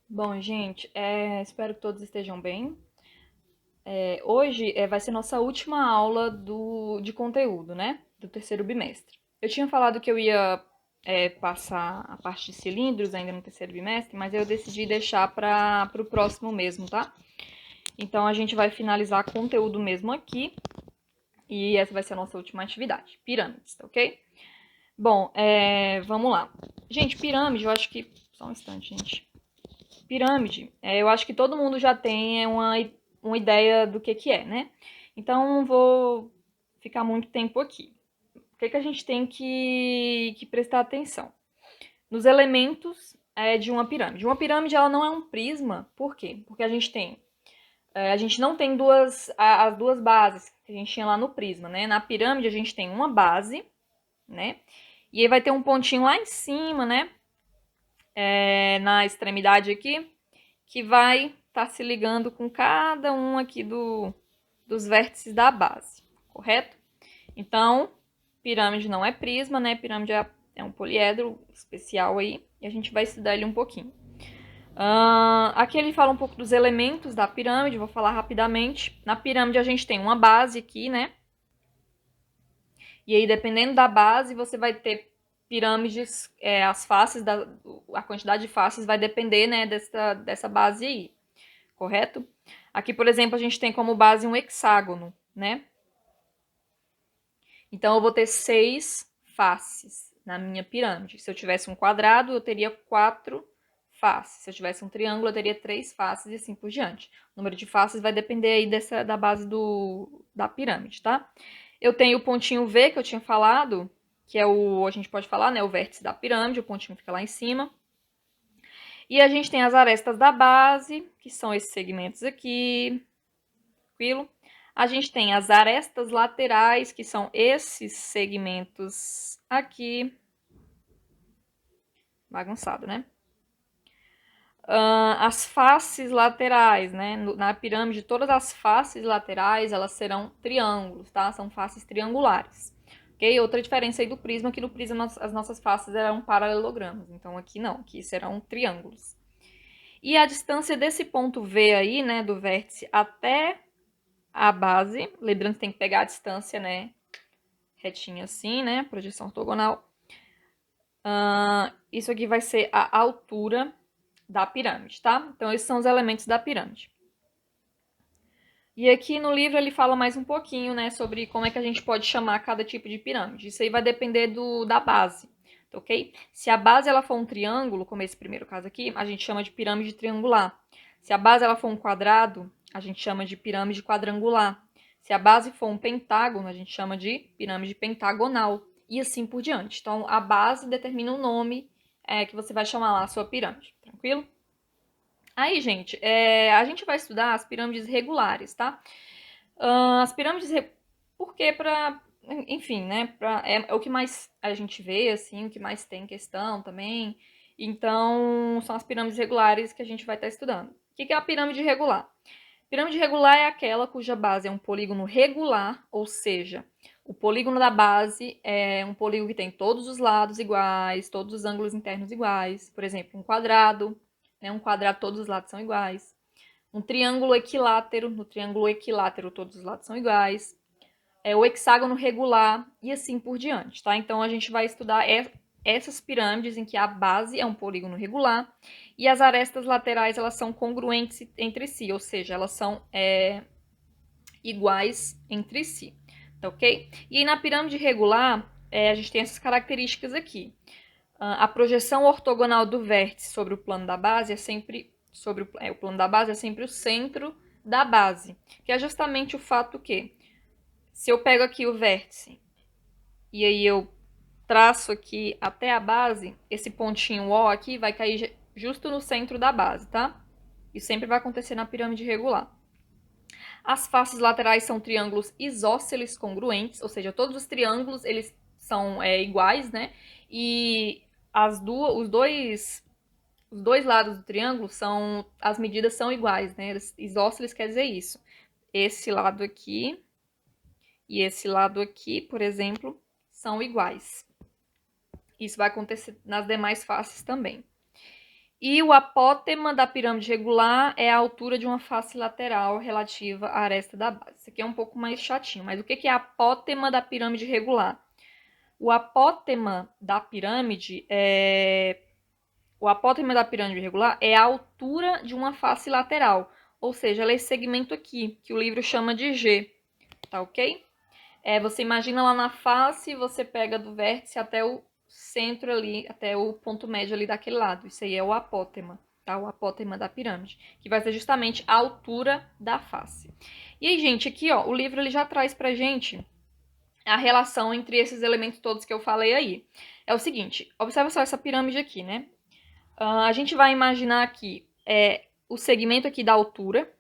Bom, gente, espero que todos estejam bem. Hoje vai ser nossa última aula de conteúdo, né? Do terceiro bimestre. Eu tinha falado que eu ia passar a parte de cilindros ainda no terceiro bimestre, mas eu decidi deixar para o próximo mesmo, tá? Então a gente vai finalizar conteúdo mesmo aqui e essa vai ser a nossa última atividade, pirâmides, tá ok? Bom, vamos lá. Gente, pirâmide, eu acho que. Só um instante, gente. Pirâmide, eu acho que todo mundo já tem uma ideia do que é, né? Então, não vou ficar muito tempo aqui. O que a gente tem que prestar atenção? Nos elementos de uma pirâmide. Uma pirâmide, ela não é um prisma, por quê? Porque a gente não tem as duas bases que a gente tinha lá no prisma, né? Na pirâmide, a gente tem uma base, né? E aí vai ter um pontinho lá em cima, né? Na extremidade aqui, que vai estar se ligando com cada um aqui dos vértices da base, correto? Então, pirâmide não é prisma, né? Pirâmide é um poliedro especial aí, e a gente vai estudar ele um pouquinho. Aqui ele fala um pouco dos elementos da pirâmide, vou falar rapidamente. Na pirâmide a gente tem uma base aqui, né? E aí, dependendo da base, você vai ter pirâmides, as faces, a quantidade de faces vai depender, né, dessa base aí, correto? Aqui, por exemplo, a gente tem como base um hexágono, né? Então, eu vou ter 6 faces na minha pirâmide. Se eu tivesse um quadrado, eu teria 4 faces. Se eu tivesse um triângulo, eu teria 3 faces e assim por diante. O número de faces vai depender aí da base da pirâmide, tá? Eu tenho o pontinho V, que eu tinha falado, que é a gente pode falar, né, o vértice da pirâmide, o pontinho fica lá em cima. E a gente tem as arestas da base, que são esses segmentos aqui, tranquilo? A gente tem as arestas laterais, que são esses segmentos aqui. Bagunçado, né? As faces laterais, né? Na pirâmide, todas as faces laterais, elas serão triângulos, tá? São faces triangulares. Ok? Outra diferença aí do prisma, que no prisma as nossas faces eram paralelogramas. Então aqui não, aqui serão triângulos. E a distância desse ponto V aí, né, do vértice até a base, lembrando que tem que pegar a distância, né, retinha assim, né, projeção ortogonal. Isso aqui vai ser a altura da pirâmide, tá? Então, esses são os elementos da pirâmide. E aqui no livro ele fala mais um pouquinho, né, sobre como é que a gente pode chamar cada tipo de pirâmide. Isso aí vai depender da base, ok? Se a base ela for um triângulo, como esse primeiro caso aqui, a gente chama de pirâmide triangular. Se a base ela for um quadrado, a gente chama de pirâmide quadrangular. Se a base for um pentágono, a gente chama de pirâmide pentagonal. E assim por diante. Então, a base determina o nome que você vai chamar lá a sua pirâmide, tranquilo? Aí, gente, a gente vai estudar as pirâmides regulares, tá? As pirâmides, porque enfim, né? É o que mais a gente vê, assim, o que mais tem questão também. Então, são as pirâmides regulares que a gente vai estar estudando. O que é a pirâmide regular? Pirâmide regular é aquela cuja base é um polígono regular, ou seja, o polígono da base é um polígono que tem todos os lados iguais, todos os ângulos internos iguais. Por exemplo, um quadrado, né? Um quadrado, todos os lados são iguais. Um triângulo equilátero, no triângulo equilátero todos os lados são iguais. O hexágono regular e assim por diante, tá? Então a gente vai estudar essas pirâmides em que a base é um polígono regular e as arestas laterais elas são congruentes entre si, ou seja, elas são iguais entre si, tá ok? E aí na pirâmide regular a gente tem essas características aqui. A projeção ortogonal do vértice sobre o plano da base é sempre o plano da base é sempre o centro da base, que é justamente o fato que se eu pego aqui o vértice e aí eu traço aqui até a base, esse pontinho O aqui vai cair justo no centro da base, tá? Isso sempre vai acontecer na pirâmide regular. As faces laterais são triângulos isósceles congruentes, ou seja, todos os triângulos eles são iguais, né? E os dois lados do triângulo as medidas são iguais, né? Isósceles quer dizer isso. Esse lado aqui e esse lado aqui, por exemplo, são iguais. Isso vai acontecer nas demais faces também. E o apótema da pirâmide regular é a altura de uma face lateral relativa à aresta da base. Isso aqui é um pouco mais chatinho, mas o que é apótema da pirâmide regular? O apótema da pirâmide regular é a altura de uma face lateral, ou seja, ela é esse segmento aqui, que o livro chama de G, tá ok? Você imagina lá na face, você pega do vértice até o centro ali, até o ponto médio ali daquele lado. Isso aí é o apótema, tá? O apótema da pirâmide, que vai ser justamente a altura da face. E aí, gente, aqui, ó, o livro ele já traz pra gente a relação entre esses elementos todos que eu falei aí. É o seguinte, observa só essa pirâmide aqui, né? A gente vai imaginar aqui o segmento aqui da altura,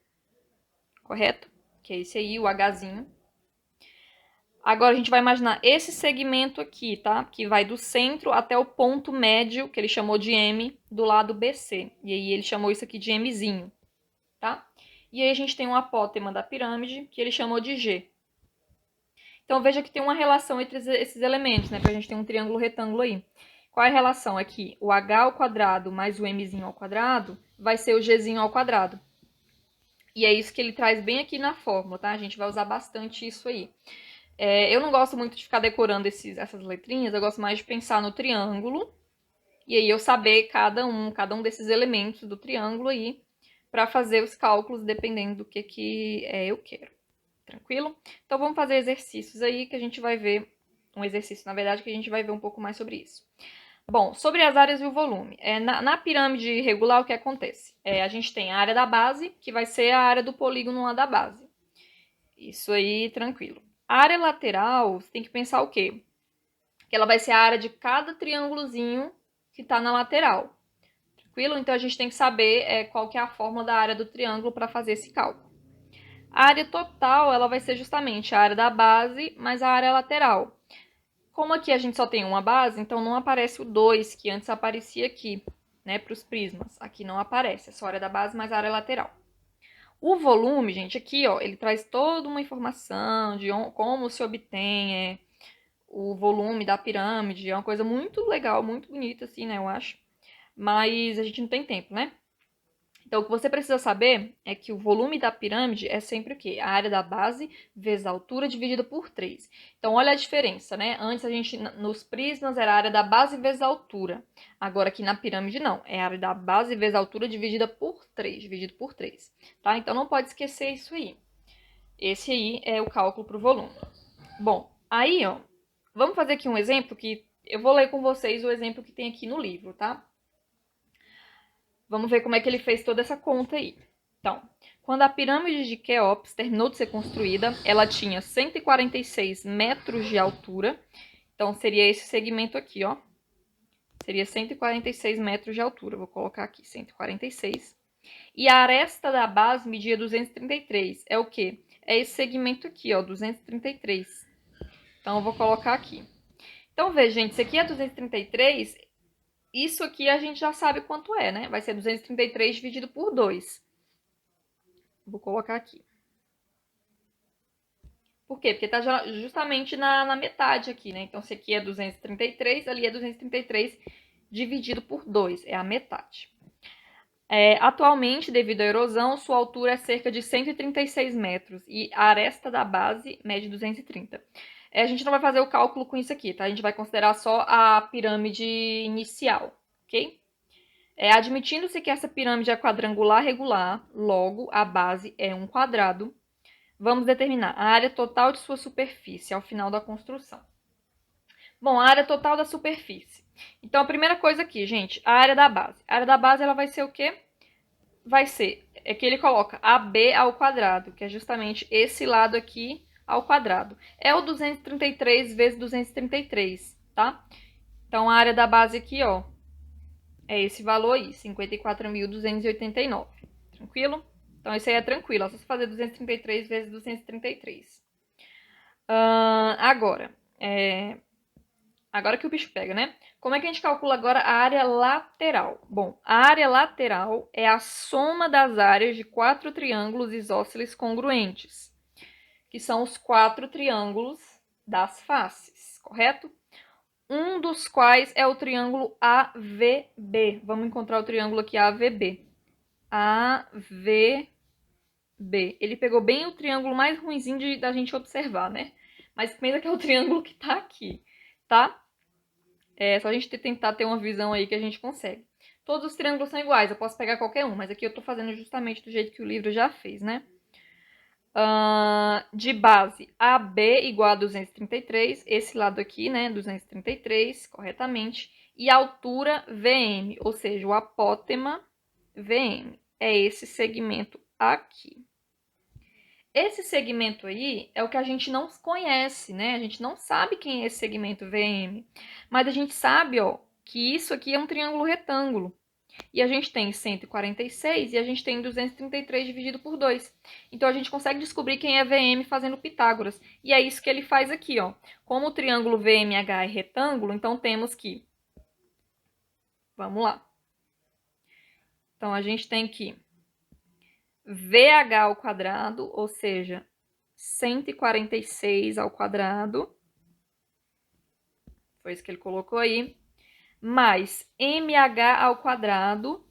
correto? Que é esse aí, o Hzinho. Agora a gente vai imaginar esse segmento aqui, tá? Que vai do centro até o ponto médio, que ele chamou de M, do lado BC. E aí ele chamou isso aqui de Mzinho, tá? E aí a gente tem um apótema da pirâmide, que ele chamou de G. Então veja que tem uma relação entre esses elementos, né? Porque a gente tem um triângulo retângulo aí. Qual é a relação? É que o H ao quadrado mais o Mzinho ao quadrado vai ser o Gzinho ao quadrado. E é isso que ele traz bem aqui na fórmula, tá? A gente vai usar bastante isso aí. Eu não gosto muito de ficar decorando essas letrinhas, eu gosto mais de pensar no triângulo e aí eu saber cada um desses elementos do triângulo aí para fazer os cálculos dependendo do que eu quero. Tranquilo? Então vamos fazer exercícios aí que a gente vai ver, um exercício na verdade que a gente vai ver um pouco mais sobre isso. Bom, sobre as áreas e o volume. Na pirâmide regular o que acontece? A gente tem a área da base, que vai ser a área do polígono lá da base. Isso aí, tranquilo. A área lateral, você tem que pensar o quê? Que ela vai ser a área de cada triângulozinho que está na lateral. Tranquilo? Então, a gente tem que saber qual que é a fórmula da área do triângulo para fazer esse cálculo. A área total, ela vai ser justamente a área da base mais a área lateral. Como aqui a gente só tem uma base, então não aparece o 2, que antes aparecia aqui, né, para os prismas. Aqui não aparece, é só a área da base mais a área lateral. O volume, gente, aqui, ó, ele traz toda uma informação de como se obtém o volume da pirâmide. É uma coisa muito legal, muito bonita, assim, né, eu acho. Mas a gente não tem tempo, né? Então, o que você precisa saber é que o volume da pirâmide é sempre o quê? A área da base vezes a altura dividida por 3. Então, olha a diferença, né? Antes, nos prismas, era a área da base vezes a altura. Agora, aqui na pirâmide, não. É a área da base vezes a altura dividido por 3, tá? Então, não pode esquecer isso aí. Esse aí é o cálculo para o volume. Bom, aí, ó, vamos fazer aqui um exemplo que eu vou ler com vocês o exemplo que tem aqui no livro, tá? Vamos ver como é que ele fez toda essa conta aí. Então, quando a pirâmide de Quéops terminou de ser construída, ela tinha 146 metros de altura. Então, seria esse segmento aqui, ó. Seria 146 metros de altura. Vou colocar aqui 146. E a aresta da base media 233. É o quê? É esse segmento aqui, ó, 233. Então, eu vou colocar aqui. Então, veja, gente, isso aqui é 233. Isso aqui a gente já sabe quanto é, né? Vai ser 233 dividido por 2. Vou colocar aqui. Por quê? Porque tá justamente na metade aqui, né? Então, se aqui é 233, ali é 233 dividido por 2. É a metade. Atualmente, devido à erosão, sua altura é cerca de 136 metros e a aresta da base mede 230. A gente não vai fazer o cálculo com isso aqui, tá? A gente vai considerar só a pirâmide inicial, ok? Admitindo-se que essa pirâmide é quadrangular regular, logo a base é um quadrado, vamos determinar a área total de sua superfície ao final da construção. Bom, a área total da superfície. Então, a primeira coisa aqui, gente, a área da base. A área da base, ela vai ser o quê? Vai ser, que ele coloca AB ao quadrado, que é justamente esse lado aqui ao quadrado. É o 233 vezes 233, tá? Então, a área da base aqui, ó, é esse valor aí, 54.289. Tranquilo? Então, isso aí é tranquilo. É só você fazer 233 vezes 233. Agora que o bicho pega, né? Como é que a gente calcula agora a área lateral? Bom, a área lateral é a soma das áreas de 4 triângulos isósceles congruentes, que são os 4 triângulos das faces, correto? um dos quais é o triângulo AVB. Vamos encontrar o triângulo aqui AVB. AVB. Ele pegou bem o triângulo mais ruinzinho da gente observar, né? Mas pensa que é o triângulo que tá aqui, tá? É só a gente tentar ter uma visão aí que a gente consegue. Todos os triângulos são iguais, eu posso pegar qualquer um, mas aqui eu tô fazendo justamente do jeito que o livro já fez, né? De base, AB igual a 233, esse lado aqui, né, 233, corretamente, e altura VM, ou seja, o apótema VM, é esse segmento aqui. Esse segmento aí é o que a gente não conhece, né? A gente não sabe quem é esse segmento VM, mas a gente sabe, ó, que isso aqui é um triângulo retângulo. E a gente tem 146 e a gente tem 233 dividido por 2. Então a gente consegue descobrir quem é VM fazendo Pitágoras. E é isso que ele faz aqui, ó. Como o triângulo VMH é retângulo, então temos que... Vamos lá. Então a gente tem que VH ao quadrado, ou seja, 146 ao quadrado. Foi isso que ele colocou aí. Mais MH ao quadrado.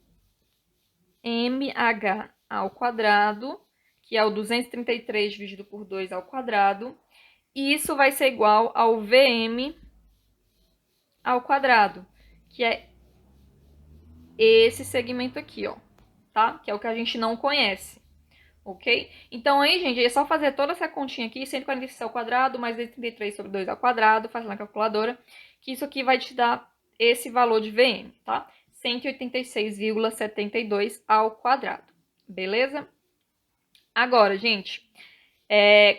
MH ao quadrado, que é o 233 dividido por 2 ao quadrado. E isso vai ser igual ao VM ao quadrado, que é esse segmento aqui, ó, tá? Que é o que a gente não conhece, ok? Então aí, gente, é só fazer toda essa continha aqui, 146 ao quadrado, mais 233 sobre 2 ao quadrado, faz na calculadora, que isso aqui vai te dar esse valor de VM, tá? 186,72 ao quadrado, beleza? Agora, gente,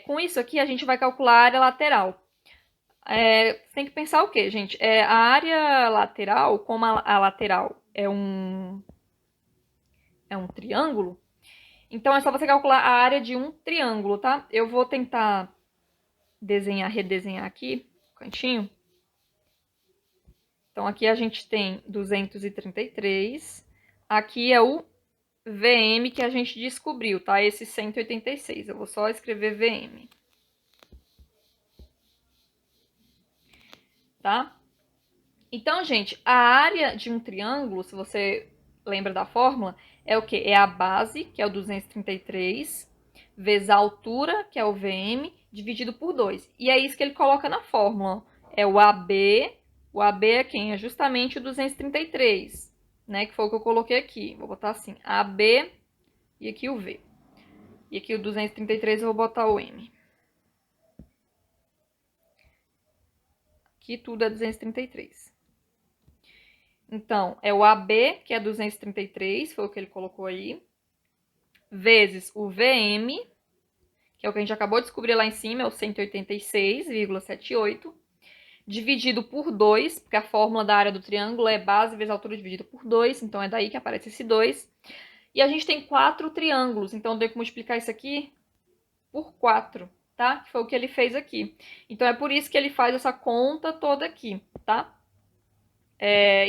com isso aqui a gente vai calcular a área lateral. Tem que pensar o quê, gente? A área lateral, como a lateral é um triângulo, então é só você calcular a área de um triângulo, tá? Eu vou tentar redesenhar aqui, cantinho. Então aqui a gente tem 233, aqui é o VM que a gente descobriu, tá? Esse 186, eu vou só escrever VM. Tá? Então, gente, a área de um triângulo, se você lembra da fórmula, é o quê? É a base, que é o 233, vezes a altura, que é o VM, dividido por 2. E é isso que ele coloca na fórmula. É o AB. O AB é quem? É justamente o 233, né? Que foi o que eu coloquei aqui. Vou botar assim, AB e aqui o V. E aqui o 233 eu vou botar o M. Aqui tudo é 233. Então, é o AB, que é 233, foi o que ele colocou aí, vezes o VM, que é o que a gente acabou de descobrir lá em cima, é o 186,78, dividido por 2, porque a fórmula da área do triângulo é base vezes altura dividida por 2, então é daí que aparece esse 2. E a gente tem 4 triângulos, então eu tenho que multiplicar isso aqui por 4, tá? Que foi o que ele fez aqui. Então é por isso que ele faz essa conta toda aqui, tá?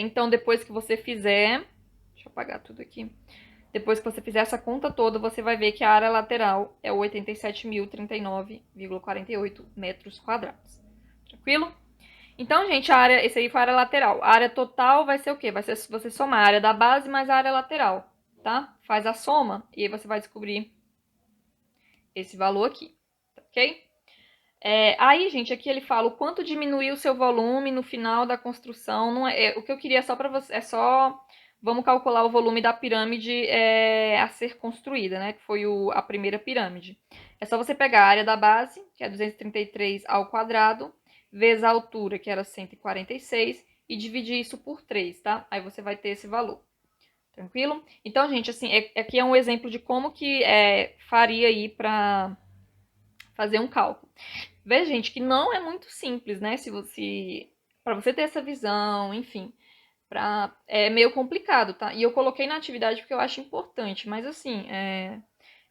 Então, depois que você fizer... Deixa eu apagar tudo aqui. Depois que você fizer essa conta toda, você vai ver que a área lateral é 87.039,48 metros quadrados. Tranquilo? Então, gente, esse aí foi a área lateral. A área total vai ser o quê? Vai ser você somar a área da base mais a área lateral, tá? Faz a soma e aí você vai descobrir esse valor aqui, ok? Aí, gente, aqui ele fala o quanto diminuiu o seu volume no final da construção. Não o que eu queria só para você é só vamos calcular o volume da pirâmide a ser construída, né? Que foi a primeira pirâmide. É só você pegar a área da base, que é 233 ao quadrado, vezes a altura, que era 146, e dividir isso por 3, tá? Aí você vai ter esse valor. Tranquilo? Então, gente, assim, aqui é um exemplo de como que faria aí para fazer um cálculo. Vê, gente, que não é muito simples, né? Para você ter essa visão, enfim, é meio complicado, tá? E eu coloquei na atividade porque eu acho importante, mas assim, eu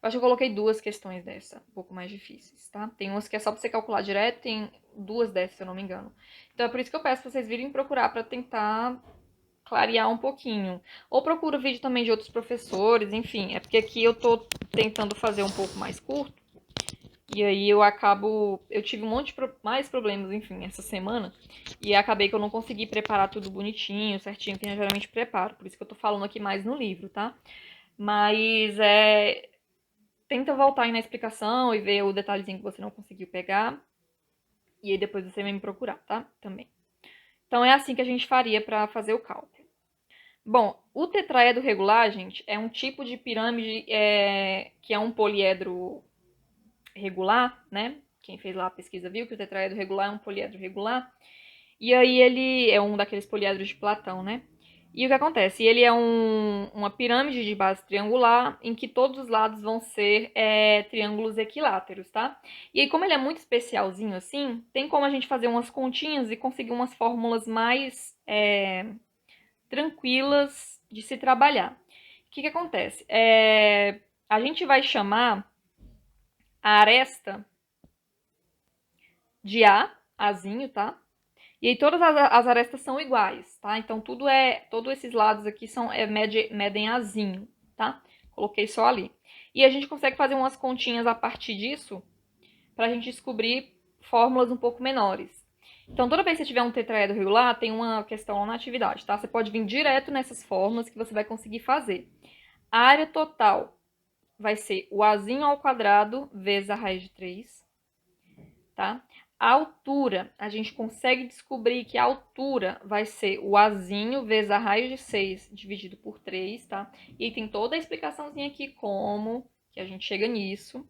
acho que eu coloquei 2 questões dessa, um pouco mais difíceis, tá? Tem umas que é só pra você calcular direto, tem 2 dessas, se eu não me engano. Então é por isso que eu peço pra vocês virem procurar pra tentar clarear um pouquinho. Ou procura vídeo também de outros professores, enfim, é porque aqui eu tô tentando fazer um pouco mais curto. E aí eu tive um monte de mais problemas, enfim, essa semana. E acabei que eu não consegui preparar tudo bonitinho, certinho, que eu geralmente preparo. Por isso que eu tô falando aqui mais no livro, tá? Mas tenta voltar aí na explicação e ver o detalhezinho que você não conseguiu pegar. E aí depois você vem me procurar, tá? Também. Então é assim que a gente faria para fazer o cálculo. Bom, o tetraedro regular, gente, é um tipo de pirâmide que é um poliedro regular, né? Quem fez lá a pesquisa viu que o tetraedro regular é um poliedro regular. E aí ele é um daqueles poliedros de Platão, né? E o que acontece? Ele é uma pirâmide de base triangular em que todos os lados vão ser triângulos equiláteros, tá? E aí, como ele é muito especialzinho assim, tem como a gente fazer umas continhas e conseguir umas fórmulas mais tranquilas de se trabalhar. O que acontece? A gente vai chamar a aresta de A, Azinho, tá? E aí todas as arestas são iguais, tá? Então todos esses lados aqui medem Azinho, tá? Coloquei só ali. E a gente consegue fazer umas continhas a partir disso pra gente descobrir fórmulas um pouco menores. Então, toda vez que você tiver um tetraedro regular, tem uma questão lá na atividade, tá? Você pode vir direto nessas fórmulas que você vai conseguir fazer. A área total vai ser o Azinho ao quadrado vezes a raiz de 3, tá? A altura, a gente consegue descobrir que a altura vai ser o Azinho vezes a raiz de 6 dividido por 3, tá? E aí tem toda a explicaçãozinha aqui como que a gente chega nisso.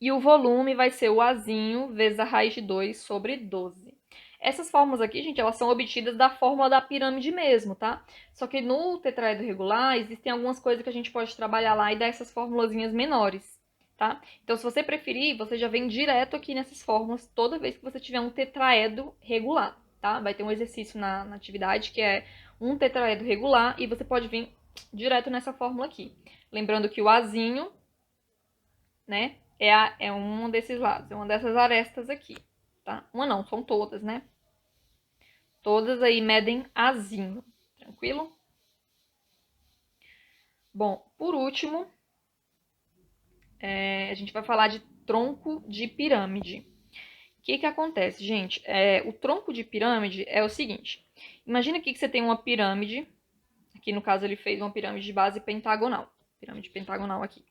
E o volume vai ser o Azinho vezes a raiz de 2 sobre 12. Essas fórmulas aqui, gente, elas são obtidas da fórmula da pirâmide mesmo, tá? Só que no tetraedro regular, existem algumas coisas que a gente pode trabalhar lá e dar essas formulazinhas menores, tá? Então, se você preferir, você já vem direto aqui nessas fórmulas toda vez que você tiver um tetraedro regular, tá? Vai ter um exercício na atividade que é um tetraedro regular e você pode vir direto nessa fórmula aqui. Lembrando que o Azinho, né, é um desses lados, é uma dessas arestas aqui, tá? Uma não, são todas, né? Todas aí medem Azinho, tranquilo? Bom, por último, a gente vai falar de tronco de pirâmide. O que acontece, gente? O tronco de pirâmide é o seguinte. Imagina aqui que você tem uma pirâmide. Aqui, no caso, ele fez uma pirâmide de base pentagonal. Pirâmide pentagonal aqui.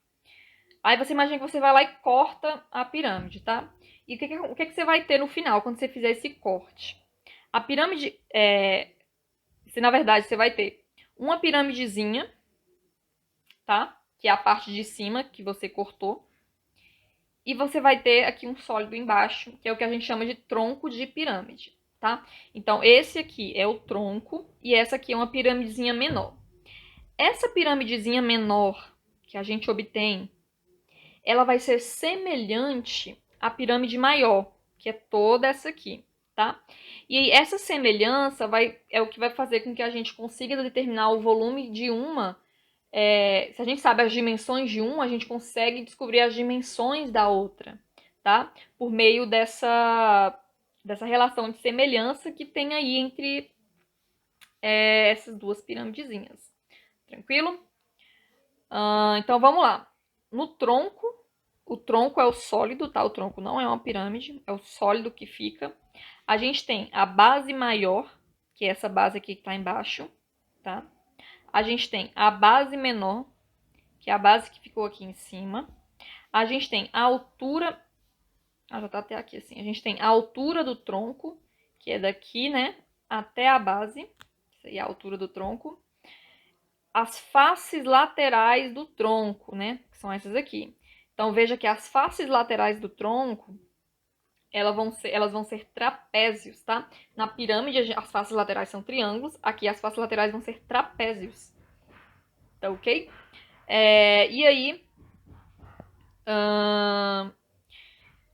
Aí você imagina que você vai lá e corta a pirâmide, tá? E o que você vai ter no final, quando você fizer esse corte? A pirâmide, se na verdade você vai ter uma pirâmidezinha, tá? Que é a parte de cima que você cortou. E você vai ter aqui um sólido embaixo, que é o que a gente chama de tronco de pirâmide, tá? Então, esse aqui é o tronco e essa aqui é uma piramidezinha menor. Essa piramidezinha menor que a gente obtém, ela vai ser semelhante à pirâmide maior, que é toda essa aqui, tá? E aí, essa semelhança é o que vai fazer com que a gente consiga determinar o volume de uma. Se a gente sabe as dimensões de uma, a gente consegue descobrir as dimensões da outra, tá? Por meio dessa relação de semelhança que tem aí entre essas duas piramidezinhas. Tranquilo? Então vamos lá. No tronco, o tronco é o sólido, tá? O tronco não é uma pirâmide, é o sólido que fica. A gente tem a base maior, que é essa base aqui que está embaixo, tá? A gente tem a base menor, que é a base que ficou aqui em cima. A gente tem a altura, já tá até aqui assim. A gente tem a altura do tronco, que é daqui, né, até a base. Isso aí é a altura do tronco. As faces laterais do tronco, né, que são essas aqui. Então veja que as faces laterais do tronco, elas vão ser trapézios, tá? Na pirâmide as faces laterais são triângulos, aqui as faces laterais vão ser trapézios. Tá ok? E aí,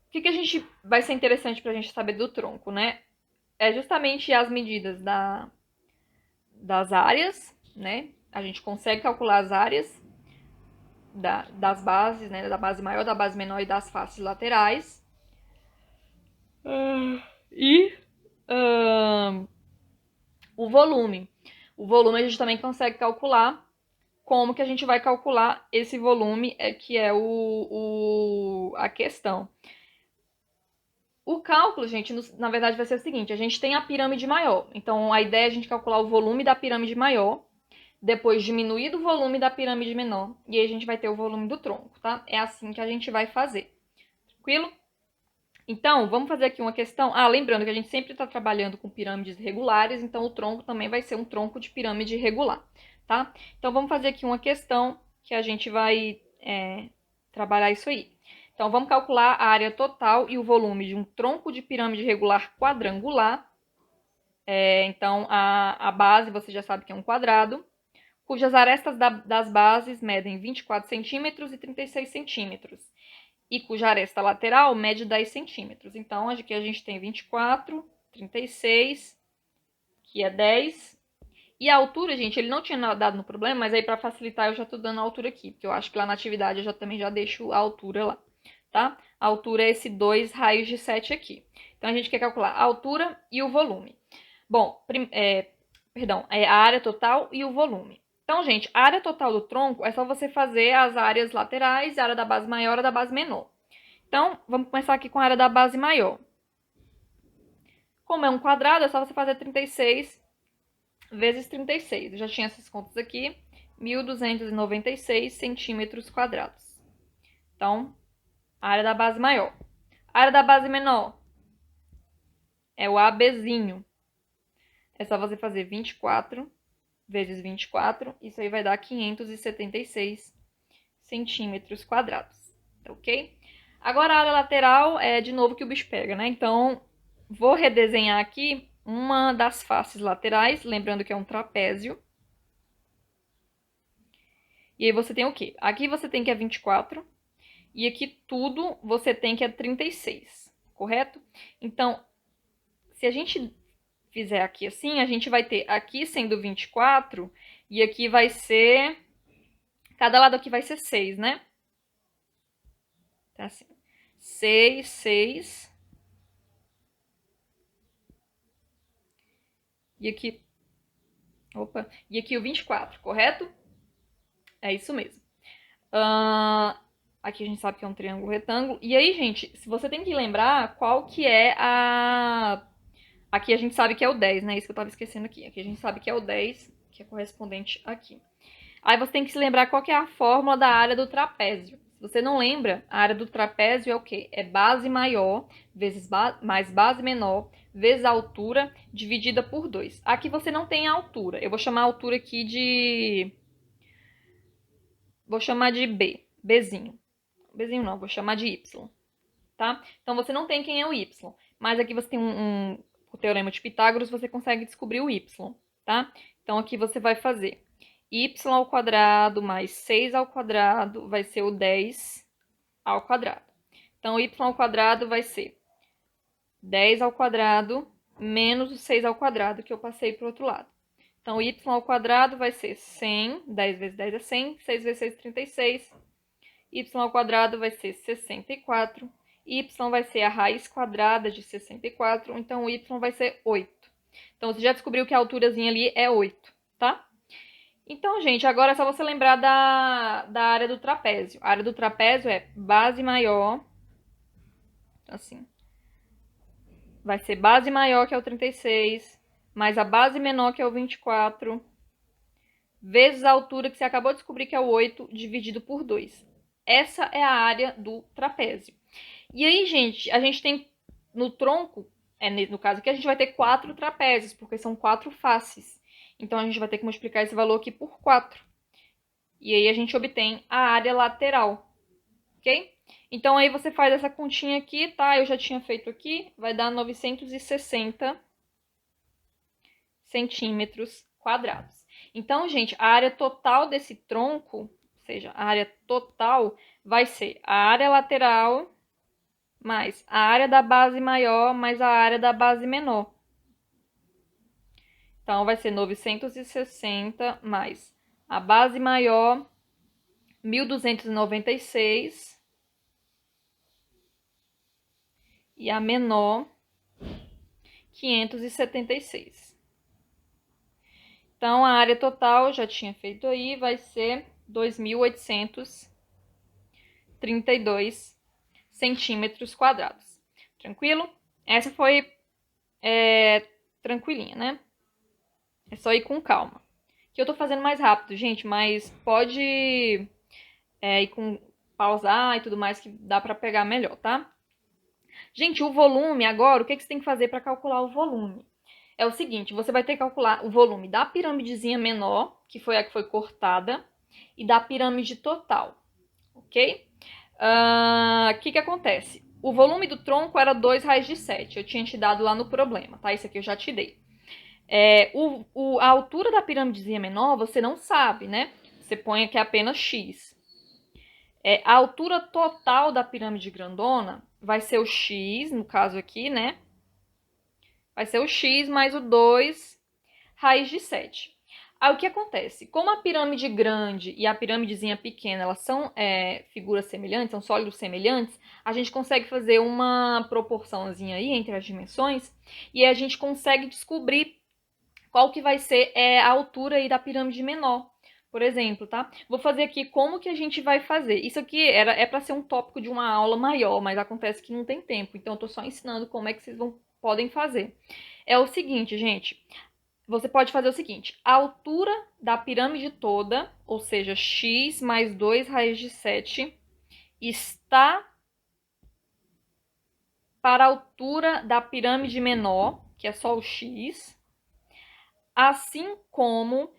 o que a gente vai ser interessante para a gente saber do tronco, né? É justamente as medidas das áreas, né? A gente consegue calcular as áreas das bases, né? Da base maior, da base menor e das faces laterais. E o volume. O volume a gente também consegue calcular como que a gente vai calcular esse volume, que é a questão. O cálculo, gente, na verdade vai ser o seguinte, a gente tem a pirâmide maior. Então, a ideia é a gente calcular o volume da pirâmide maior, depois diminuir do volume da pirâmide menor, e aí a gente vai ter o volume do tronco, tá? É assim que a gente vai fazer. Tranquilo? Então, vamos fazer aqui uma questão. Lembrando que a gente sempre está trabalhando com pirâmides regulares, então o tronco também vai ser um tronco de pirâmide regular, tá? Então, vamos fazer aqui uma questão que a gente vai trabalhar isso aí. Então, vamos calcular a área total e o volume de um tronco de pirâmide regular quadrangular. Então, a base você já sabe que é um quadrado, cujas arestas das bases medem 24 centímetros e 36 centímetros, e cuja aresta lateral mede 10 centímetros. Então, aqui a gente tem 24, 36, que é 10. E a altura, gente, ele não tinha dado no problema, mas aí para facilitar eu já tô dando a altura aqui, porque eu acho que lá na atividade eu também já deixo a altura lá, tá? A altura é esse 2 raios de 7 aqui. Então, a gente quer calcular a altura e o volume. Bom, a área total e o volume. Então, gente, a área total do tronco é só você fazer as áreas laterais, a área da base maior e da base menor. Então, vamos começar aqui com a área da base maior. Como é um quadrado, é só você fazer 36 vezes 36. Eu já tinha essas contas aqui, 1.296 centímetros quadrados. Então, a área da base maior. A área da base menor é o ABzinho. É só você fazer 24 vezes 24, isso aí vai dar 576 centímetros quadrados, tá ok? Agora a área lateral é de novo que o bicho pega, né? Então, vou redesenhar aqui uma das faces laterais, lembrando que é um trapézio. E aí você tem o quê? Aqui você tem que é 24, e aqui tudo você tem que é 36, correto? Então, se a gente fizer aqui assim, a gente vai ter aqui sendo 24, e aqui vai ser... Cada lado aqui vai ser 6, né? Tá assim. 6, 6. E aqui... Opa. E aqui o 24, correto? É isso mesmo. Aqui a gente sabe que é um triângulo retângulo. E aí, gente, se você tem que lembrar qual que é a... Aqui a gente sabe que é o 10, né? Isso que eu tava esquecendo aqui. Aqui a gente sabe que é o 10, que é correspondente aqui. Aí você tem que se lembrar qual que é a fórmula da área do trapézio. Se você não lembra, a área do trapézio é o quê? É base maior vezes mais base menor vezes a altura dividida por 2. Aqui você não tem a altura. Eu vou chamar a altura aqui de... Vou chamar de B. Bzinho. Bzinho não, vou chamar de Y. Tá? Então você não tem quem é o Y. Mas aqui você tem o teorema de Pitágoras, você consegue descobrir o Y. Tá? Então aqui você vai fazer y ao quadrado mais 6 ao quadrado vai ser o 10 ao quadrado. Então, y ao quadrado vai ser 10 ao quadrado menos o 6 ao quadrado, que eu passei para o outro lado. Então, y ao quadrado vai ser 100, 10 vezes 10 é 100, 6 vezes 6 é 36. Y ao quadrado vai ser 64. Y vai ser a raiz quadrada de 64, então y vai ser 8. Então, você já descobriu que a alturazinha ali é 8, tá? Então, gente, agora é só você lembrar da área do trapézio. A área do trapézio é base maior, assim, vai ser base maior, que é o 36, mais a base menor, que é o 24, vezes a altura, que você acabou de descobrir, que é o 8, dividido por 2. Essa é a área do trapézio. E aí, gente, a gente tem no tronco, no caso aqui, a gente vai ter 4 trapézios, porque são 4 faces. Então, a gente vai ter que multiplicar esse valor aqui por 4. E aí a gente obtém a área lateral, ok? Então aí você faz essa continha aqui, tá? Eu já tinha feito aqui, vai dar 960 centímetros quadrados. Então, gente, a área total desse tronco, ou seja, a área total vai ser a área lateral mais a área da base maior mais a área da base menor. Então, vai ser 960 mais a base maior 1.296 e a menor 576. Então, a área total, já tinha feito aí, vai ser 2.832 centímetros quadrados. Tranquilo? Essa foi tranquilinha, né? É só ir com calma. Que eu tô fazendo mais rápido, gente, mas pode ir com pausar e tudo mais que dá pra pegar melhor, tá? Gente, o volume agora, o que você tem que fazer para calcular o volume? É o seguinte, você vai ter que calcular o volume da piramidezinha menor, que foi a que foi cortada, e da pirâmide total, ok? O que acontece? O volume do tronco era 2 raiz de 7, eu tinha te dado lá no problema, tá? Isso aqui eu já te dei. A altura da piramidezinha menor você não sabe, né? Você põe aqui apenas x. A altura total da pirâmide grandona vai ser o x, no caso aqui, né? Vai ser o x mais o 2 raiz de 7. Aí o que acontece? Como a pirâmide grande e a pirâmidezinha pequena, elas são figuras semelhantes, são sólidos semelhantes, a gente consegue fazer uma proporçãozinha aí entre as dimensões e a gente consegue descobrir qual que vai ser a altura aí da pirâmide menor. Por exemplo, tá? Vou fazer aqui como que a gente vai fazer. Isso aqui é para ser um tópico de uma aula maior, mas acontece que não tem tempo. Então, eu tô só ensinando como é que vocês podem fazer. É o seguinte, gente. Você pode fazer o seguinte. A altura da pirâmide toda, ou seja, x mais 2 raiz de 7, está para a altura da pirâmide menor, que é só o x, assim como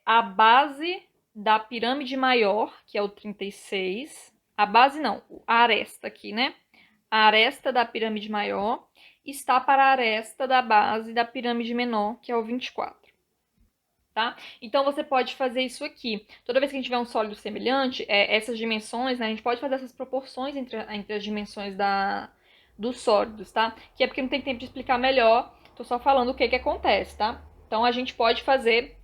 a base da pirâmide maior, que é o 36, a base não, a aresta aqui, né? A aresta da pirâmide maior está para a aresta da base da pirâmide menor, que é o 24. Tá? Então, você pode fazer isso aqui. Toda vez que a gente tiver um sólido semelhante, essas dimensões, né, a gente pode fazer essas proporções entre as dimensões dos sólidos, tá? Que é porque não tem tempo de explicar melhor, tô só falando o que acontece, tá? Então, a gente pode fazer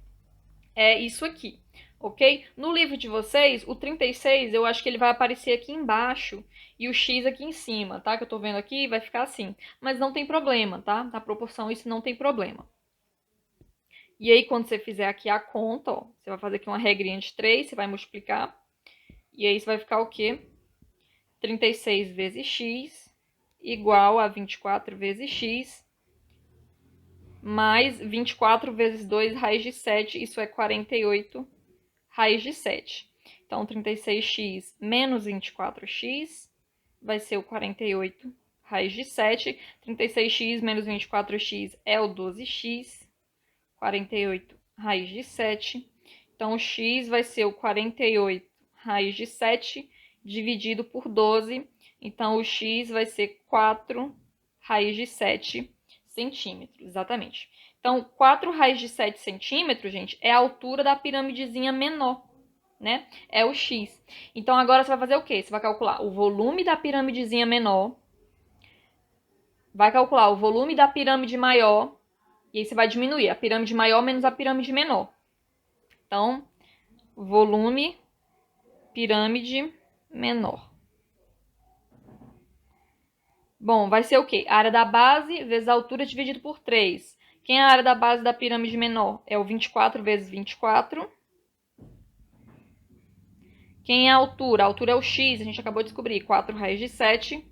isso aqui, ok? No livro de vocês, o 36, eu acho que ele vai aparecer aqui embaixo e o x aqui em cima, tá? Que eu tô vendo aqui, vai ficar assim. Mas não tem problema, tá? Na proporção, isso não tem problema. E aí, quando você fizer aqui a conta, ó, você vai fazer aqui uma regrinha de 3, você vai multiplicar. E aí, você vai ficar o quê? 36 vezes x igual a 24 vezes x mais 24 vezes 2 raiz de 7, isso é 48 raiz de 7. Então, 36x menos 24x vai ser o 48 raiz de 7. 36x menos 24x é o 12x. 48 raiz de 7. Então, o x vai ser o 48 raiz de 7 dividido por 12. Então, o x vai ser 4 raiz de 7 centímetros, exatamente. Então, 4 raiz de 7 centímetros, gente, é a altura da piramidezinha menor, né? É o x. Então, agora você vai fazer o quê? Você vai calcular o volume da piramidezinha menor, vai calcular o volume da pirâmide maior, e aí você vai diminuir a pirâmide maior menos a pirâmide menor. Então, volume, pirâmide menor. Bom, vai ser o quê? A área da base vezes a altura dividido por 3. Quem é a área da base da pirâmide menor? É o 24 vezes 24. Quem é a altura? A altura é o x, a gente acabou de descobrir, 4 raiz de 7.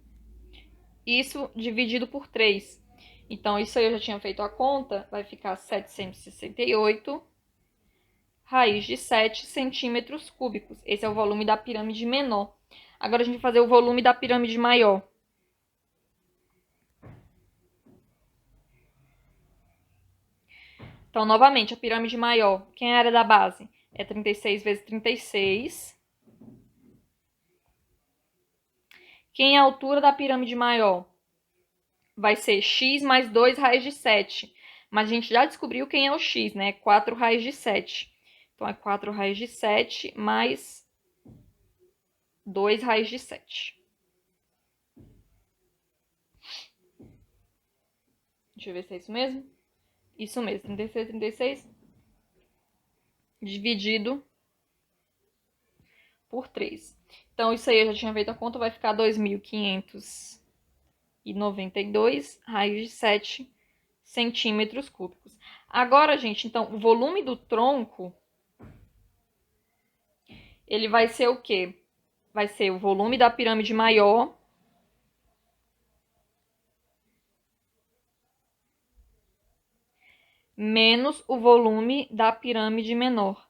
Isso dividido por 3. Então, isso aí eu já tinha feito a conta, vai ficar 768 raiz de 7 centímetros cúbicos. Esse é o volume da pirâmide menor. Agora a gente vai fazer o volume da pirâmide maior. Então, novamente, a pirâmide maior, quem é a área da base? É 36 vezes 36. Quem é a altura da pirâmide maior? Vai ser x mais 2 raiz de 7. Mas a gente já descobriu quem é o x, né? 4 raiz de 7. Então, é 4 raiz de 7 mais 2 raiz de 7. Deixa eu ver se é isso mesmo. Isso mesmo, 36 dividido por 3. Então, isso aí eu já tinha feito a conta, vai ficar 2.592 raiz de 7 centímetros cúbicos. Agora, gente, então, o volume do tronco, ele vai ser o quê? Vai ser o volume da pirâmide maior menos o volume da pirâmide menor.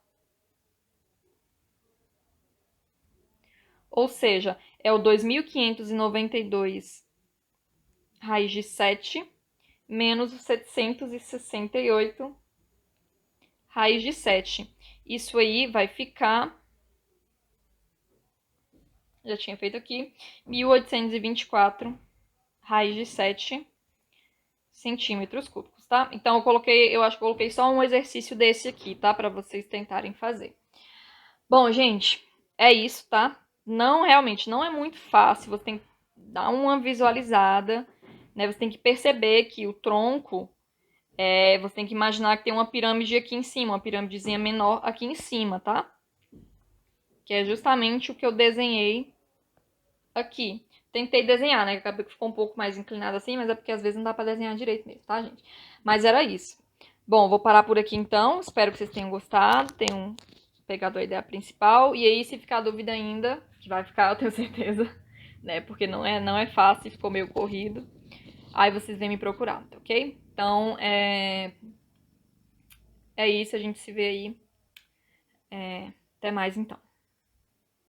Ou seja, é o 2.592 raiz de 7 menos o 768 raiz de 7. Isso aí vai ficar, já tinha feito aqui, 1.824 raiz de 7 centímetros cúbicos, tá? Então eu acho que eu coloquei só um exercício desse aqui, tá? Para vocês tentarem fazer. Bom, gente, é isso, tá? Realmente não é muito fácil, você tem que dar uma visualizada, né? Você tem que perceber que o tronco, você tem que imaginar que tem uma pirâmide aqui em cima, uma pirâmidezinha menor aqui em cima, tá? Que é justamente o que eu desenhei aqui. Tentei desenhar, né? Acabei que ficou um pouco mais inclinado assim, mas é porque às vezes não dá pra desenhar direito mesmo, tá, gente? Mas era isso. Bom, vou parar por aqui então. Espero que vocês tenham gostado, tenham pegado a ideia principal. E aí, se ficar dúvida ainda, que vai ficar, eu tenho certeza, né? Porque não é fácil, ficou meio corrido. Aí vocês vêm me procurar, tá ok? Então, é isso, a gente se vê aí. Até mais então.